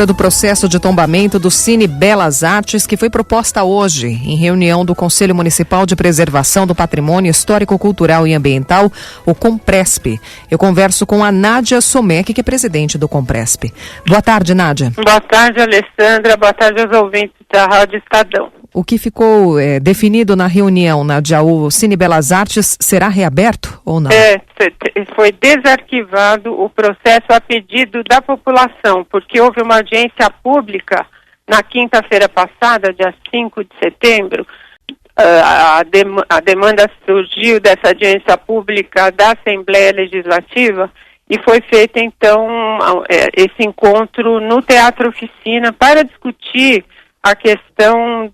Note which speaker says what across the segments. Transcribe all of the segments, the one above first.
Speaker 1: reabertura do processo de tombamento do Cine Belas Artes, que foi proposta hoje em reunião do Conselho Municipal de Preservação do Patrimônio Histórico, Cultural e Ambiental, o Compresp. Eu converso com a Nádia Somec, que é presidente do Compresp. Boa tarde, Nádia.
Speaker 2: Boa tarde, Alessandra. Boa tarde aos ouvintes da Rádio Estadão.
Speaker 1: O que ficou definido na reunião, Nádia, o Cine Belas Artes será reaberto ou não?
Speaker 2: Foi desarquivado o processo a pedido da população, porque houve uma audiência pública na quinta-feira passada, dia 5 de setembro. A demanda surgiu dessa audiência pública da Assembleia Legislativa e foi feito, então, esse encontro no Teatro Oficina para discutir a questão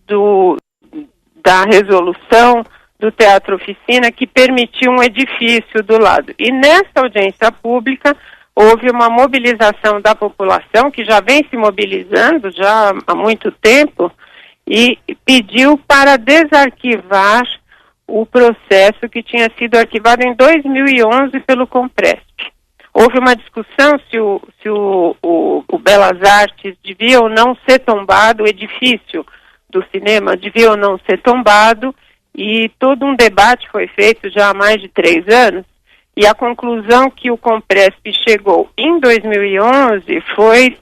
Speaker 2: da resolução do Teatro Oficina que permitiu um edifício do lado. E nessa audiência pública houve uma mobilização da população, que já vem se mobilizando já há muito tempo, e pediu para desarquivar o processo que tinha sido arquivado em 2011 pelo Compresp. Houve uma discussão se o Belas Artes devia ou não ser tombado, o edifício do cinema devia ou não ser tombado, e todo um debate foi feito já há mais de 3 anos, e a conclusão que o Compresp chegou em 2011 foi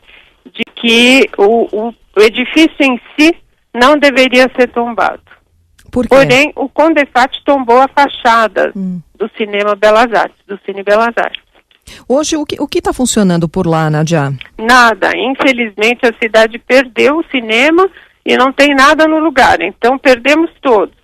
Speaker 2: de que o edifício em si não deveria ser tombado.
Speaker 1: Por quê?
Speaker 2: Porém, o Condefat tombou a fachada do Cinema Belas Artes, do Cine Belas Artes.
Speaker 1: Hoje, o que está funcionando por lá, Nádia?
Speaker 2: Nada. Infelizmente, a cidade perdeu o cinema e não tem nada no lugar. Então, perdemos todos.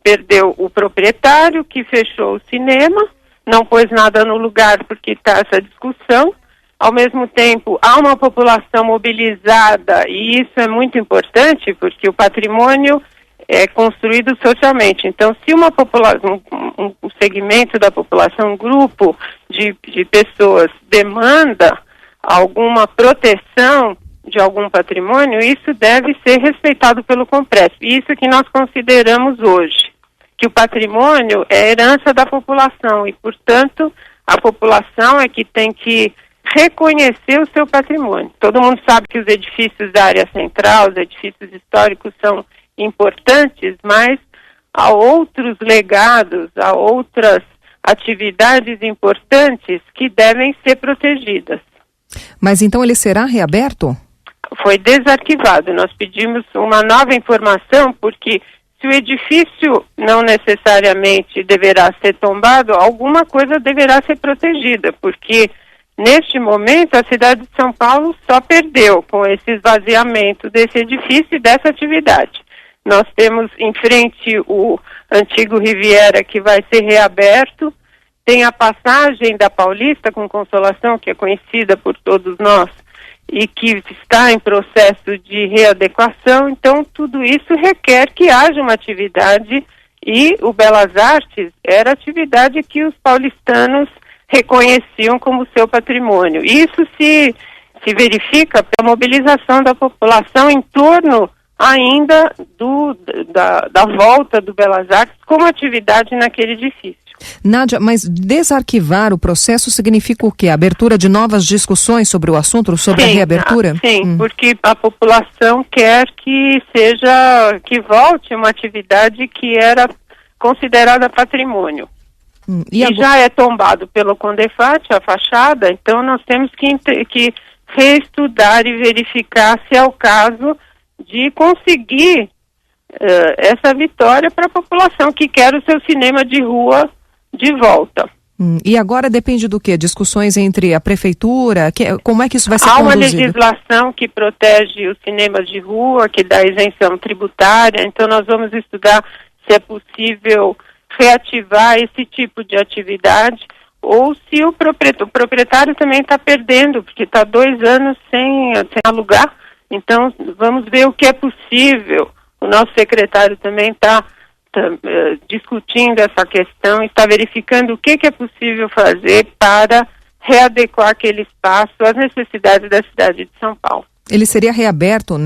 Speaker 2: Perdeu o proprietário, que fechou o cinema, não pôs nada no lugar porque está essa discussão. Ao mesmo tempo, há uma população mobilizada, e isso é muito importante, porque o patrimônio é construído socialmente. Então, se uma população, um segmento da população, um grupo de pessoas demanda alguma proteção de algum patrimônio, isso deve ser respeitado pelo Compresp. Isso que nós consideramos hoje, que o patrimônio é herança da população e, portanto, a população é que tem que reconhecer o seu patrimônio. Todo mundo sabe que os edifícios da área central, os edifícios históricos são importantes, mas há outros legados, há outras atividades importantes que devem ser protegidas.
Speaker 1: Mas então ele será reaberto?
Speaker 2: Foi desarquivado. Nós pedimos uma nova informação, porque se o edifício não necessariamente deverá ser tombado, alguma coisa deverá ser protegida, porque neste momento a cidade de São Paulo só perdeu com esse esvaziamento desse edifício e dessa atividade. Nós temos em frente o antigo Riviera, que vai ser reaberto, tem a passagem da Paulista com Consolação, que é conhecida por todos nós, e que está em processo de readequação. Então, tudo isso requer que haja uma atividade, e o Belas Artes era a atividade que os paulistanos reconheciam como seu patrimônio. Isso se verifica pela mobilização da população em torno ainda da volta do Belas Artes como atividade naquele edifício.
Speaker 1: Nádia, mas desarquivar o processo significa o quê? Abertura de novas discussões sobre o assunto, sobre a reabertura?
Speaker 2: Sim, porque a população quer que volte uma atividade que era considerada patrimônio. E já é tombado pelo Condefat, a fachada, então nós temos que reestudar e verificar se é o caso de conseguir essa vitória para a população que quer o seu cinema de rua de volta.
Speaker 1: E agora depende do quê? Discussões entre a prefeitura? Como é que isso vai ser conduzido?
Speaker 2: Há uma legislação que protege os cinemas de rua, que dá isenção tributária, então nós vamos estudar se é possível reativar esse tipo de atividade, ou se o proprietário também está perdendo, porque está 2 anos sem alugar. Então, vamos ver o que é possível. O nosso secretário também está discutindo essa questão, está verificando o que é possível fazer para readequar aquele espaço às necessidades da cidade de São Paulo.
Speaker 1: Ele seria reaberto,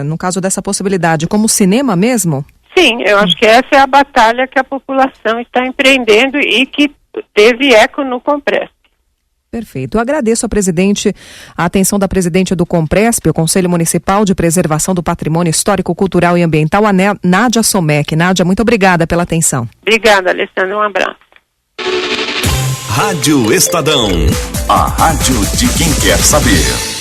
Speaker 1: no caso dessa possibilidade, como cinema mesmo?
Speaker 2: Sim, eu acho que essa é a batalha que a população está empreendendo e que teve eco no Compresp.
Speaker 1: Perfeito. Eu agradeço a atenção da presidente do Compresp, o Conselho Municipal de Preservação do Patrimônio Histórico, Cultural e Ambiental, a Nádia Somec. Nádia, muito obrigada pela atenção.
Speaker 2: Obrigada, Alessandra. Um abraço.
Speaker 3: Rádio Estadão. A rádio de quem quer saber.